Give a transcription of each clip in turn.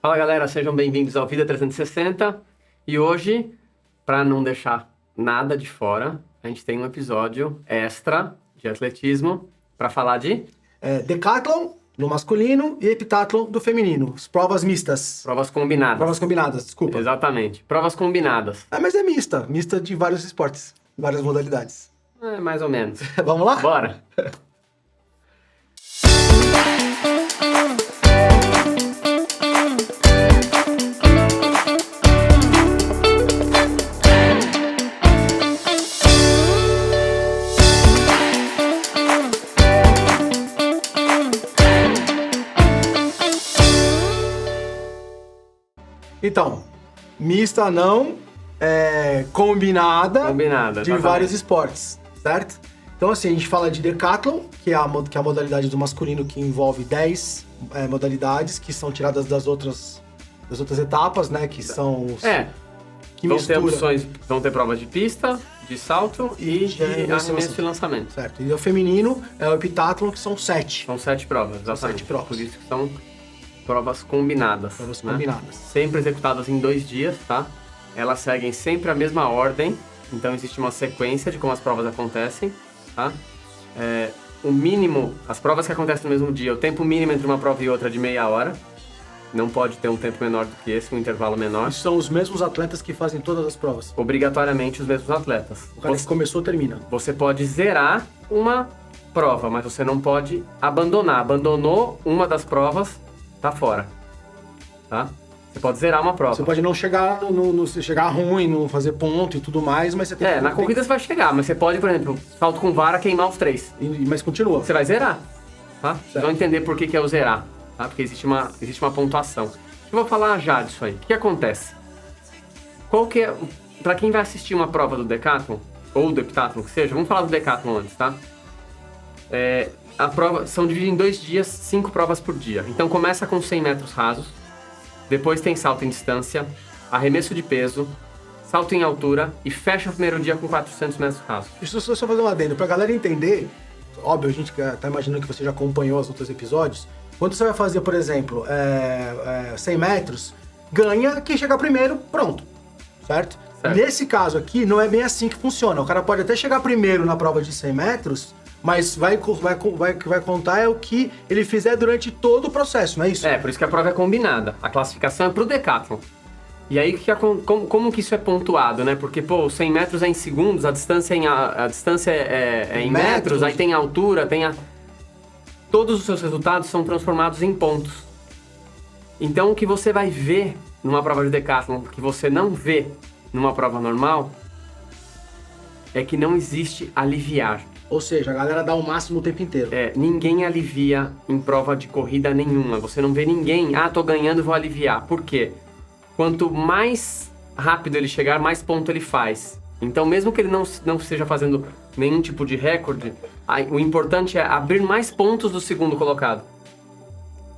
Fala galera, sejam bem-vindos ao Vida 360 e hoje, para não deixar nada de fora, a gente tem um episódio extra de atletismo para falar de... Decathlon no masculino e heptathlon do feminino, as provas mistas. Provas combinadas. Provas combinadas, desculpa. Exatamente, provas combinadas. Mas é mista de vários esportes, várias modalidades. Mais ou menos. Vamos lá? Bora! Então, mista não, combinada de Exatamente. vários esportes, certo? Então, assim, a gente fala de decathlon, que é a modalidade do masculino que envolve 10 modalidades, que são tiradas das outras etapas, né? Que são os... Que vão mistura. ter opções, vão ter provas de pista, de salto e de arremesso e lançamento. Certo. E o feminino é o heptathlon, que são 7. São 7 provas, exatamente. 7 provas. Por isso que são provas combinadas. Provas né? combinadas. Sempre executadas em 2 dias, tá? Elas seguem sempre a mesma ordem, então existe uma sequência de como as provas acontecem, tá? O mínimo, as provas que acontecem no mesmo dia, o tempo mínimo entre uma prova e outra é de meia hora. Não pode ter um tempo menor do que esse, um intervalo menor. E são os mesmos atletas que fazem todas as provas. Obrigatoriamente os mesmos atletas. O cara que começou, termina. Você pode zerar uma prova, mas você não pode abandonar. Abandonou uma das provas, tá fora. Tá? Você pode zerar uma prova. Você pode não chegar chegar ruim, não fazer ponto e tudo mais, mas você tem que... Na corrida você vai chegar, mas você pode, por exemplo, salto com vara, queimar os 3. Mas continua. Você vai zerar, tá? Vocês vão entender por que é o zerar, tá? Porque existe uma pontuação. Eu vou falar já disso aí. O que acontece? Pra quem vai assistir uma prova do Decathlon, ou do heptathlon que seja, vamos falar do Decathlon antes, tá? A prova são divididas em 2 dias, 5 provas por dia. Então começa com 100 metros rasos, depois tem salto em distância, arremesso de peso, salto em altura e fecha o primeiro dia com 400 metros rasos. Deixa eu só fazer um adendo, pra galera entender, óbvio, a gente tá imaginando que você já acompanhou os outros episódios, quando você vai fazer, por exemplo, 100 metros, ganha quem chegar primeiro, pronto, certo? Nesse caso aqui, não é bem assim que funciona. O cara pode até chegar primeiro na prova de 100 metros, mas vai contar é o que ele fizer durante todo o processo, não é isso? Por isso que a prova é combinada. A classificação é pro Decathlon. E aí, como que isso é pontuado, né? Porque, 100 metros é em segundos, a distância é em metros, aí tem a altura, Todos os seus resultados são transformados em pontos. Então, o que você vai ver numa prova de Decathlon, que você não vê numa prova normal, é que não existe aliviar. Ou seja, a galera dá o máximo o tempo inteiro. Ninguém alivia em prova de corrida nenhuma. Você não vê ninguém, tô ganhando, vou aliviar. Por quê? Quanto mais rápido ele chegar, mais ponto ele faz. Então, mesmo que ele não esteja fazendo nenhum tipo de recorde, o importante é abrir mais pontos do segundo colocado.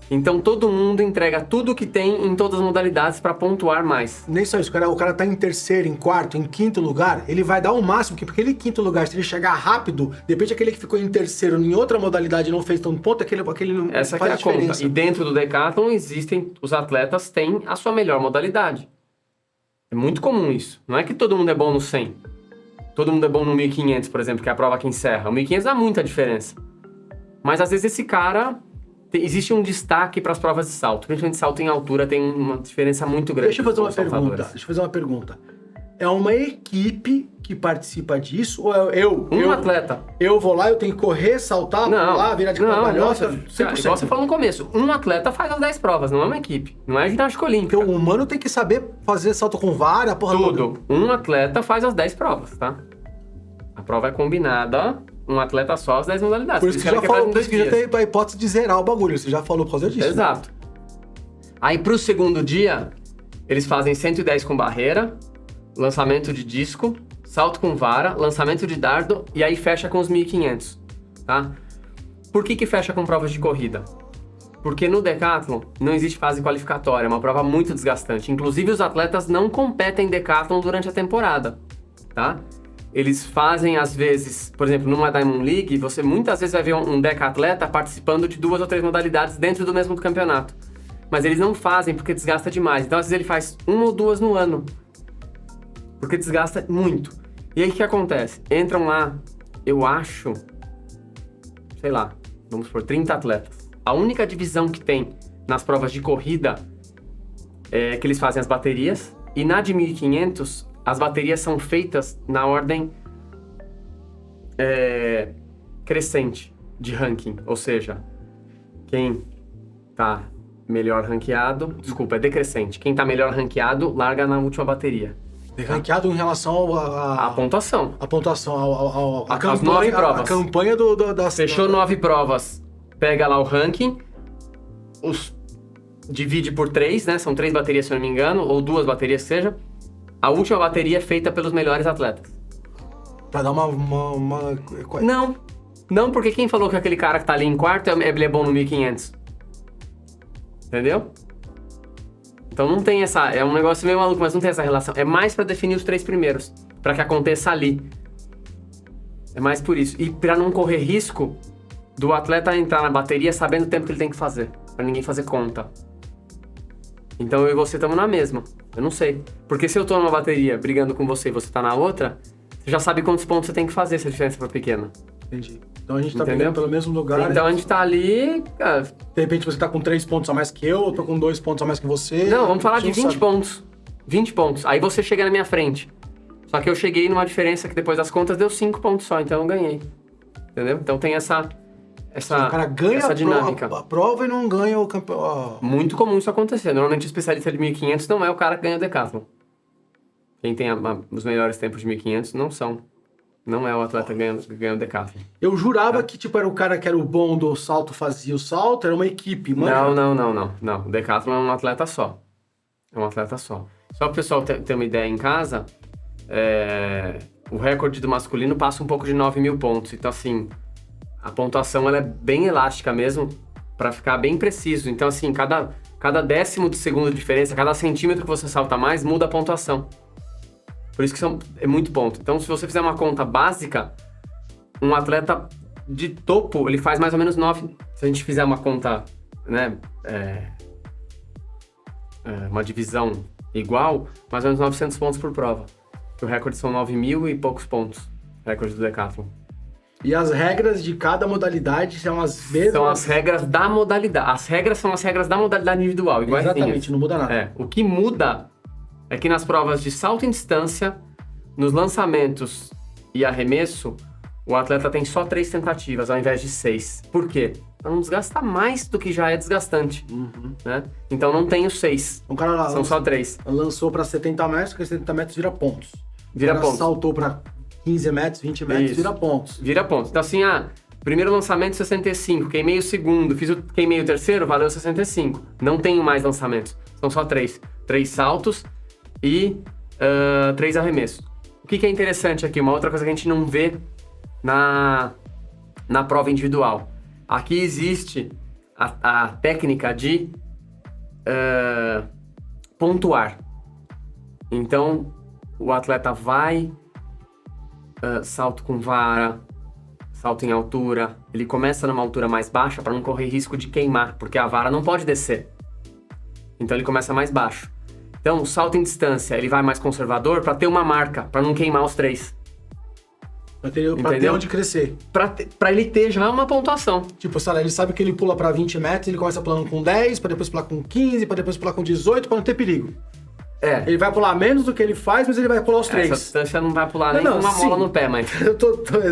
Então, todo mundo entrega tudo que tem em todas as modalidades para pontuar mais. Nem só isso, o cara tá em terceiro, em quarto, em quinto lugar, ele vai dar o máximo, porque aquele quinto lugar, se ele chegar rápido, de repente aquele que ficou em terceiro em outra modalidade e não fez tanto ponto, aquele não Essa faz que é a diferença. conta. E dentro do Decathlon os atletas têm a sua melhor modalidade. É muito comum isso. Não é que todo mundo é bom no 100. Todo mundo é bom no 1500, por exemplo, que é a prova que encerra. O 1500 dá muita diferença. Mas às vezes esse cara... Existe um destaque para as provas de salto. Principalmente salto em altura tem uma diferença muito grande. Deixa eu fazer uma pergunta. É uma equipe que participa disso? Ou um atleta? Eu vou lá, eu tenho que correr, saltar, pular, virar de cambalhota? Igual você falou no começo. Um atleta faz as 10 provas, não é uma equipe. Não é ginástica olímpica. Porque o humano tem que saber fazer salto com vara, porra toda. Tudo. Um atleta faz as 10 provas, tá? A prova é combinada... Um atleta só as 10 modalidades. Por isso que já falou, por isso que já tem a hipótese de zerar o bagulho. Você já falou por causa disso. Exato. Aí pro segundo dia, eles fazem 110 com barreira, lançamento de disco, salto com vara, lançamento de dardo e aí fecha com os 1500, tá? Por que fecha com provas de corrida? Porque no Decathlon não existe fase qualificatória, é uma prova muito desgastante. Inclusive os atletas não competem em Decathlon durante a temporada, tá? Eles fazem, às vezes, por exemplo, numa Diamond League, você muitas vezes vai ver um decatleta participando de 2 ou 3 modalidades dentro do mesmo campeonato. mas eles não fazem porque desgasta demais. Então, às vezes, ele faz 1 ou 2 no ano, porque desgasta muito. E aí, o que acontece? Entram lá, eu acho, sei lá, vamos por 30 atletas. A única divisão que tem nas provas de corrida é que eles fazem as baterias, e na de 1.500, as baterias são feitas na ordem crescente de ranking, ou seja, quem tá melhor ranqueado, desculpa, é decrescente. Quem tá melhor ranqueado, larga na última bateria. Ranqueado em relação A pontuação. A pontuação, a As campanha, 9 provas. A campanha da... Fechou 9 provas, pega lá o ranking, divide por 3, né? São 3 baterias, se eu não me engano, ou 2 baterias que seja. A última bateria é feita pelos melhores atletas. Pra dar uma... Não, porque quem falou que aquele cara que tá ali em quarto, ele é bom no 1.500? Entendeu? Então não tem essa... É um negócio meio maluco, mas não tem essa relação. É mais pra definir os 3 primeiros, pra que aconteça ali. É mais por isso. E pra não correr risco do atleta entrar na bateria sabendo o tempo que ele tem que fazer. Pra ninguém fazer conta. Então eu e você estamos na mesma. Eu não sei. Porque se eu tô numa bateria brigando com você e você tá na outra, você já sabe quantos pontos você tem que fazer se a diferença for pequena. Entendi. Então a gente tá brigando pelo mesmo lugar. Então a gente tá ali... Cara... De repente você tá com 3 pontos a mais que eu tô com 2 pontos a mais que você. Não, vamos falar de 20 pontos. 20 pontos. Aí você chega na minha frente. Só que eu cheguei numa diferença que depois das contas deu 5 pontos só, então eu ganhei. Entendeu? Então tem essa o cara ganha essa dinâmica. A prova e não ganha o campeão. Muito comum isso acontecer. Normalmente o especialista de 1.500 não é o cara que ganha o decathlon. Quem tem os melhores tempos de 1.500 não são. Não é o atleta que ganha o decathlon. Eu jurava que tipo era o cara que era o bom do salto, fazia o salto, era uma equipe, mano. Não. O decathlon é um atleta só. É um atleta só. Só para o pessoal ter uma ideia em casa, o recorde do masculino passa um pouco de 9.000 pontos. Então, assim, a pontuação ela é bem elástica mesmo, para ficar bem preciso. Então, assim, cada décimo de segundo de diferença, cada centímetro que você salta mais, muda a pontuação. Por isso que é muito ponto. Então, se você fizer uma conta básica, um atleta de topo, ele faz mais ou menos 9... Se a gente fizer uma conta, né, uma divisão igual, mais ou menos 900 pontos por prova. O recorde são 9.000 e poucos pontos, recorde do decathlon. E as regras de cada modalidade são as mesmas? São as regras da modalidade. As regras são as regras da modalidade individual, iguaizinhas. Exatamente, não muda nada. O que muda é que nas provas de salto em distância, nos lançamentos e arremesso, o atleta tem só 3 tentativas ao invés de 6. Por quê? Para não desgastar mais do que já é desgastante. Né? Então não tem os 6. Um cara lá, são só 3. Lançou para 70 metros, porque 70 metros vira pontos. Vira pontos. Saltou para 15 metros, 20 metros, isso. Vira pontos. Vira pontos. Então assim, primeiro lançamento 65, queimei o segundo, queimei o terceiro, valeu 65. Não tenho mais lançamentos. São só 3. 3 saltos e 3 arremessos. O que é interessante aqui? Uma outra coisa que a gente não vê na prova individual. Aqui existe a técnica de pontuar. Então, o atleta vai, salto com vara, salto em altura. Ele começa numa altura mais baixa para não correr risco de queimar, porque a vara não pode descer. Então, ele começa mais baixo. Então, o salto em distância, ele vai mais conservador para ter uma marca, para não queimar os 3. Pra ter onde crescer. Pra ele ter já uma pontuação. Tipo, sei lá, ele sabe que ele pula pra 20 metros, ele começa pulando com 10, pra depois pular com 15, pra depois pular com 18, pra não ter perigo. Ele vai pular menos do que ele faz, mas ele vai pular os 3. Essa distância não vai pular nem com uma mola no pé, mas...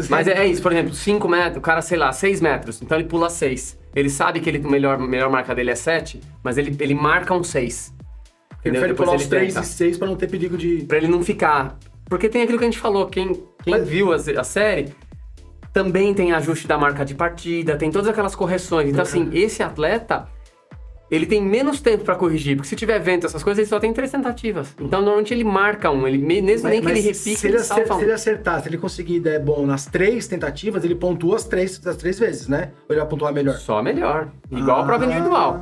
Mas é isso, por exemplo, 5 metros, o cara, sei lá, 6 metros, então ele pula 6. Ele sabe que a melhor marca dele é 7, mas ele marca um 6. Ele prefere pular os 3 e 6 pra não ter perigo de... Pra ele não ficar... Porque tem aquilo que a gente falou, quem viu a série, também tem ajuste da marca de partida, tem todas aquelas correções. Então, assim, esse atleta, ele tem menos tempo pra corrigir, porque se tiver vento, essas coisas, ele só tem 3 tentativas. Então, normalmente ele marca um, mesmo nem que ele repique, ele salta um. Se ele acertar, se ele conseguir der bom nas 3 tentativas, ele pontua as 3 vezes, né? Ou ele vai pontuar melhor? Só melhor. Igual a prova individual.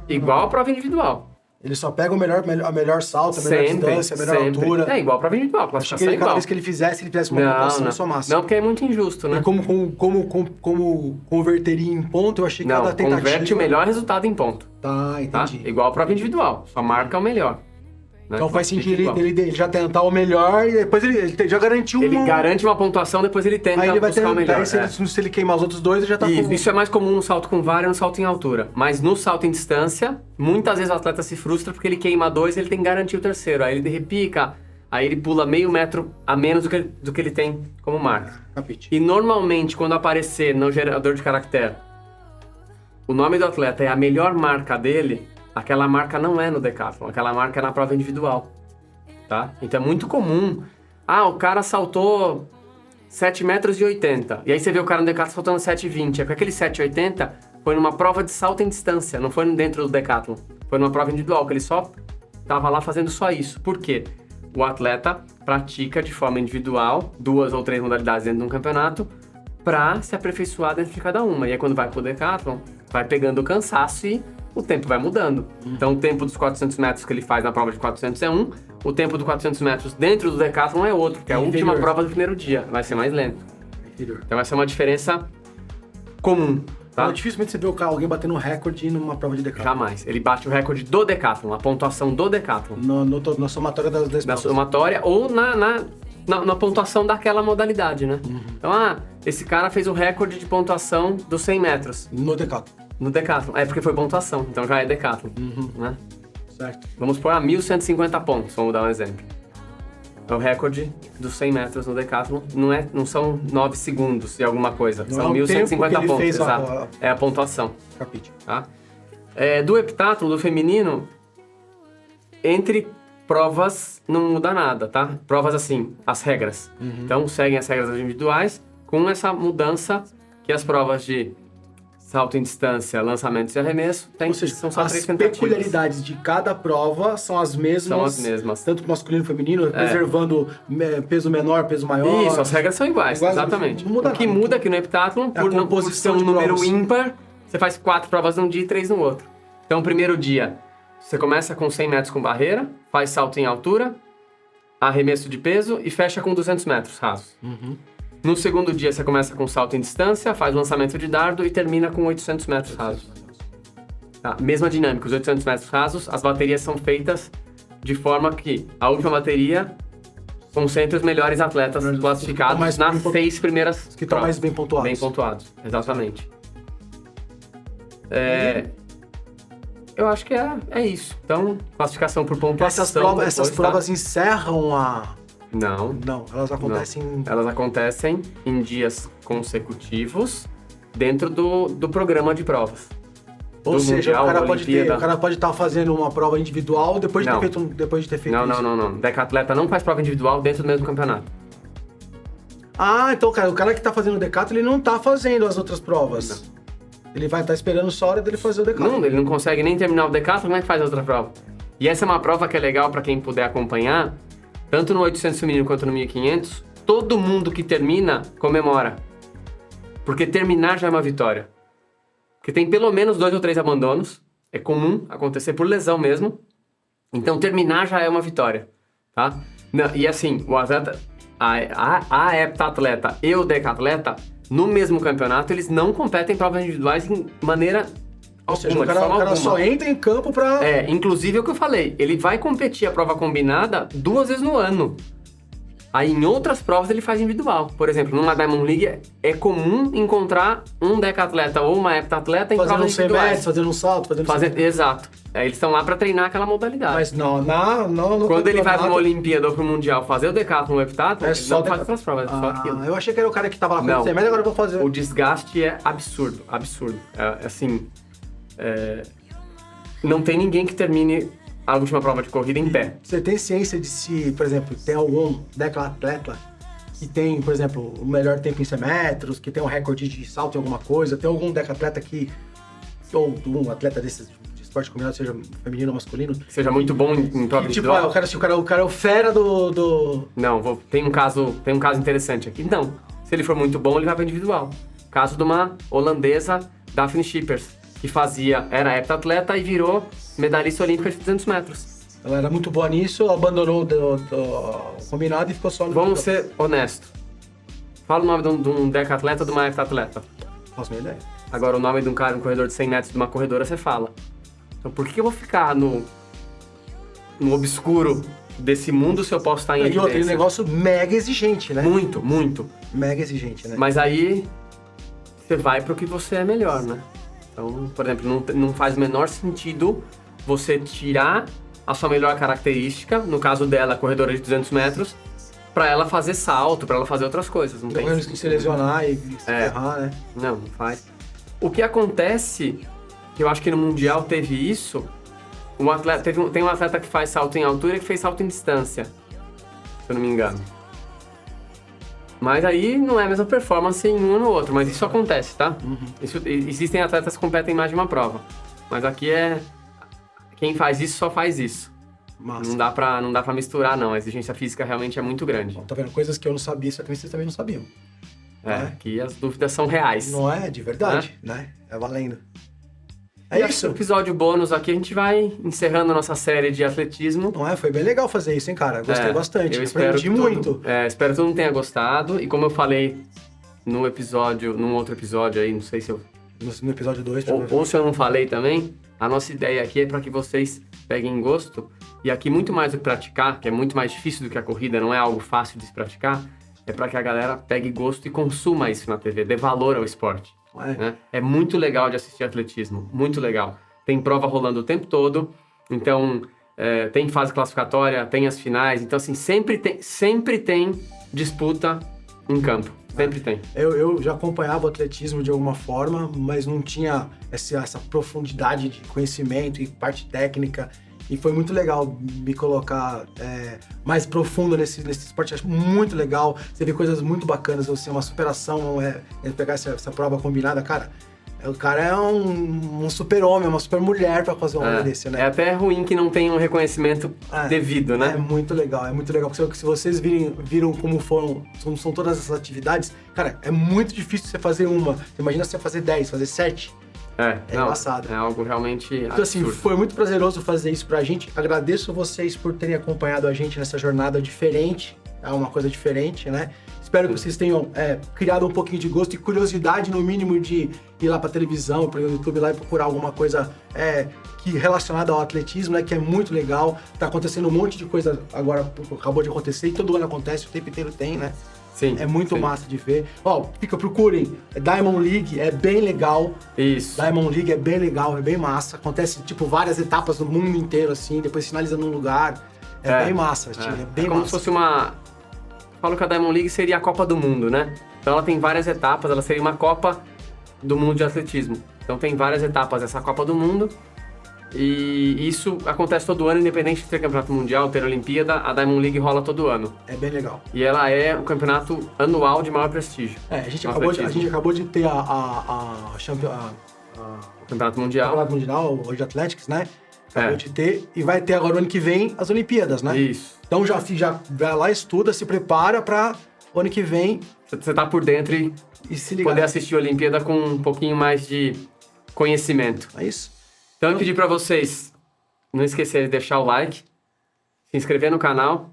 Igual a prova individual. Ele só pega a melhor salto, a melhor distância, a melhor altura. É igual prova individual, Achei classificação que é igual. cada vez que ele fizesse uma pontuação, só máximo. Não, porque é muito injusto, né? E como converteria em ponto, eu achei que cada tentativa... converte o melhor resultado em ponto. Tá, entendi. Tá? Igual a prova individual, só marca o melhor. Né? Então faz sentido ele já tentar o melhor e depois ele já garantiu Ele garante uma pontuação, depois ele tenta aí ele vai buscar o melhor. Aí se ele queimar os outros dois, ele já tá Isso é mais comum no salto com vara e no salto em altura. Mas no salto em distância, muitas vezes o atleta se frustra porque ele queima 2 e ele tem que garantir o terceiro. Aí ele repica, aí ele pula meio metro a menos do que ele tem como marca. Capite. E normalmente, quando aparecer no gerador de caractere, o nome do atleta é a melhor marca dele, aquela marca não é no decathlon, aquela marca é na prova individual, tá? Então é muito comum, o cara saltou 7,80 metros, e aí você vê o cara no decathlon saltando 7,20, é porque aquele 7,80 foi numa prova de salto em distância, não foi dentro do decathlon, foi numa prova individual, que ele só tava lá fazendo só isso. Por quê? O atleta pratica de forma individual 2 ou 3 modalidades dentro de um campeonato para se aperfeiçoar dentro de cada uma, e aí quando vai pro decathlon, vai pegando o cansaço e o tempo vai mudando. Então o tempo dos 400 metros que ele faz na prova de 400 é um, o tempo dos 400 metros dentro do decathlon é outro, que é a última prova do primeiro dia, vai ser mais lento. Então essa é uma diferença comum. Tá? Então, dificilmente você vê alguém batendo um recorde numa prova de decathlon. Jamais. Ele bate o recorde do decathlon, a pontuação do decathlon. Na somatória das provas. Na somatória ou na pontuação daquela modalidade, né? Então, esse cara fez o recorde de pontuação dos 100 metros. No decathlon. No decathlon. É porque foi pontuação, então já é decathlon, né? Certo. Vamos pôr 1.150 pontos, vamos dar um exemplo. É o recorde dos 100 metros no decathlon, não são 9 segundos e alguma coisa, Não são é o tempo que 1.150 ele pontos, fez exato. É a pontuação, Capite. tá? Do heptathlon, do feminino, entre provas não muda nada, tá? Provas assim, as regras. Então seguem as regras individuais com essa mudança que as provas de salto em distância, lançamentos e arremesso são só 3 tentativas. As peculiaridades de cada prova são as mesmas. São as mesmas. Tanto masculino e feminino, preservando peso menor, peso maior. Isso, as regras são iguais, exatamente. Não muda o que nada. muda aqui no heptathlon, por ser um número ímpar, você faz 4 provas num dia e 3 no outro. Então, o primeiro dia, você começa com 100 metros com barreira, faz salto em altura, arremesso de peso e fecha com 200 metros rasos. No segundo dia, você começa com salto em distância, faz lançamento de dardo e termina com 800 metros rasos. Tá? Mesma dinâmica, os 800 metros rasos, as baterias são feitas de forma que a última bateria concentra os melhores atletas classificados nas 6 primeiras que estão mais bem pontuados. Bem pontuados, exatamente. Eu acho que é isso. Então, classificação por pontuação. Essas provas encerram a... Não, elas acontecem... Elas acontecem em dias consecutivos dentro do programa de provas. Ou seja, o cara pode estar fazendo uma prova individual depois de ter feito isso. Não. Decatleta não faz prova individual dentro do mesmo campeonato. Então, o cara que tá fazendo o decathlon, ele não tá fazendo as outras provas. Não. Ele vai estar esperando só a hora dele fazer o decathlon. Não, ele não consegue nem terminar o decathlon, como é que faz a outra prova? E essa é uma prova que é legal para quem puder acompanhar, tanto no 800 feminino quanto no 1500, todo mundo que termina comemora. Porque terminar já é uma vitória. Porque tem pelo menos 2 ou 3 abandonos, é comum acontecer por lesão mesmo. Então terminar já é uma vitória, tá? E assim, o atleta, a heptatleta e o decatleta, no mesmo campeonato, eles não competem em provas individuais em maneira Ou seja, o cara só entra em campo pra... Inclusive é o que eu falei, ele vai competir a prova combinada 2 vezes no ano. Aí em outras provas ele faz individual. Por exemplo, numa Diamond League é comum encontrar um decatleta ou uma heptatleta em provas individuais. Fazendo 100 metros, fazendo um salto, Exato. Eles estão lá pra treinar aquela modalidade. Mas não quando ele vai pra uma Olimpíada ou pro Mundial fazer o decathlon ou o heptathlon, ele não faz outras provas, é só aquilo. Eu achei que era o cara que tava lá com 100 metros, agora eu vou fazer. O desgaste é absurdo. Não tem ninguém que termine a última prova de corrida em pé. Você tem ciência de se, por exemplo, tem algum decatleta que tem, por exemplo, o melhor tempo em 100 metros, que tem um recorde de salto em alguma coisa, tem algum decatleta ou um atleta desses de esporte combinado, seja feminino ou masculino, que seja muito bom em prova individual? O cara é o fera do... Não, tem um caso interessante aqui. Não, se ele for muito bom, ele vai para individual. Caso de uma holandesa, Daphne Schippers, que era heptatleta e virou medalhista olímpica de 200 metros. Ela era muito boa nisso, abandonou o combinado e ficou só no... Vamos ser honestos. Fala o nome de um decatleta e de uma heptatleta. Faço minha ideia. Agora, o nome de um cara, um corredor de 100 metros de uma corredora, você fala. Então, por que eu vou ficar no obscuro desse mundo se eu posso estar em E evidência? outro, um negócio mega exigente, né? Muito, muito. Mega exigente, né? Mas aí, você vai pro que você é melhor, né? Então, por exemplo, não faz o menor sentido você tirar a sua melhor característica, no caso dela, corredora de 200 metros, pra ela fazer salto, pra ela fazer outras coisas. Não tem risco de se lesionar e se ferrar, né? Não faz. O que acontece, que eu acho que no Mundial teve isso, tem um atleta que faz salto em altura e que fez salto em distância, se eu não me engano. Mas aí não é a mesma performance em um ou no outro, mas isso acontece, tá? Existem atletas que competem em mais de uma prova. Mas aqui quem faz isso só faz isso. Massa. Não dá pra misturar, não. A exigência física realmente é muito grande. Bom, tá vendo? Coisas que eu não sabia, só que vocês também não sabiam. Que as dúvidas são reais. Não é? De verdade, né? É valendo. É isso. No episódio bônus aqui, a gente vai encerrando a nossa série de atletismo. Não é? Foi bem legal fazer isso, hein, cara? Gostei bastante. Eu espero Aprendi muito. Espero que todo mundo tenha gostado. E como eu falei num outro episódio aí, não sei se eu... No episódio 2. Ou se eu não falei também, a nossa ideia aqui é para que vocês peguem gosto. E aqui, muito mais do que praticar, que é muito mais difícil do que a corrida, não é algo fácil de se praticar, é para que a galera pegue gosto e consuma isso na TV, dê valor ao esporte. Né? É muito legal de assistir atletismo, muito legal. Tem prova rolando o tempo todo, então tem fase classificatória, tem as finais, então assim, sempre tem disputa em campo, sempre tem. Eu já acompanhava o atletismo de alguma forma, mas não tinha essa profundidade de conhecimento e parte técnica. E foi muito legal me colocar mais profundo nesse esporte. Acho muito legal. Você vê coisas muito bacanas, assim, uma superação, pegar essa prova combinada. Cara, o cara é um super-homem, uma super-mulher pra fazer um rolê desse, né? É até ruim que não tenha um reconhecimento devido, né? É muito legal. Porque se vocês viram como são todas essas atividades, cara, é muito difícil você fazer uma. Imagina você fazer 10, fazer 7. É embaçado. É algo realmente então, assim, foi muito prazeroso fazer isso pra gente. Agradeço vocês por terem acompanhado a gente nessa jornada diferente. É uma coisa diferente, né? Espero que vocês tenham criado um pouquinho de gosto e curiosidade, no mínimo, de ir lá pra televisão, pro YouTube lá e procurar alguma coisa relacionada ao atletismo, né? Que é muito legal. Tá acontecendo um monte de coisa agora, acabou de acontecer, e todo ano acontece, o tempo inteiro tem, né? Sim, é muito massa de ver. Procurem. Diamond League é bem legal. Isso. Diamond League é bem legal, é bem massa. Acontece, várias etapas no mundo inteiro, assim, depois finaliza num lugar. É bem massa, é bem como massa. Se fosse uma... Falo que a Diamond League seria a Copa do Mundo, né? Então ela tem várias etapas, ela seria uma Copa do Mundo de Atletismo. Então tem várias etapas essa Copa do Mundo. E isso acontece todo ano, independente de ter campeonato mundial, ter Olimpíada, a Diamond League rola todo ano. É bem legal. E ela é o campeonato anual de maior prestígio. A gente acabou de ter o Campeonato Mundial. Campeonato Mundial, hoje Athletics, né? Acabou de ter, e vai ter agora o ano que vem as Olimpíadas, né? Isso. Então já vai lá, estuda, se prepara pra o ano que vem... Você tá por dentro e se ligar. Poder assistir a Olimpíada com um pouquinho mais de conhecimento. É isso. Então eu pedi pra vocês não esquecerem de deixar o like, se inscrever no canal,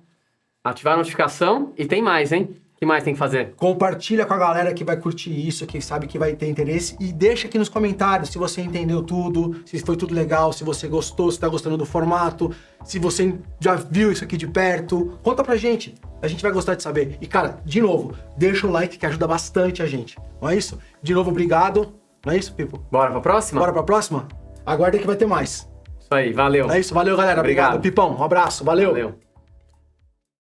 ativar a notificação e tem mais, hein? O que mais tem que fazer? Compartilha com a galera que vai curtir isso, que sabe que vai ter interesse, e deixa aqui nos comentários se você entendeu tudo, se foi tudo legal, se você gostou, se tá gostando do formato, se você já viu isso aqui de perto. Conta pra gente, a gente vai gostar de saber. E cara, de novo, deixa o like que ajuda bastante a gente, não é isso? De novo, obrigado. Não é isso, Pipo? Bora pra próxima? Bora pra próxima? Aguarda que vai ter mais. Isso aí, valeu. É isso, valeu, galera. Obrigado, Pipão. Um abraço, valeu. Valeu.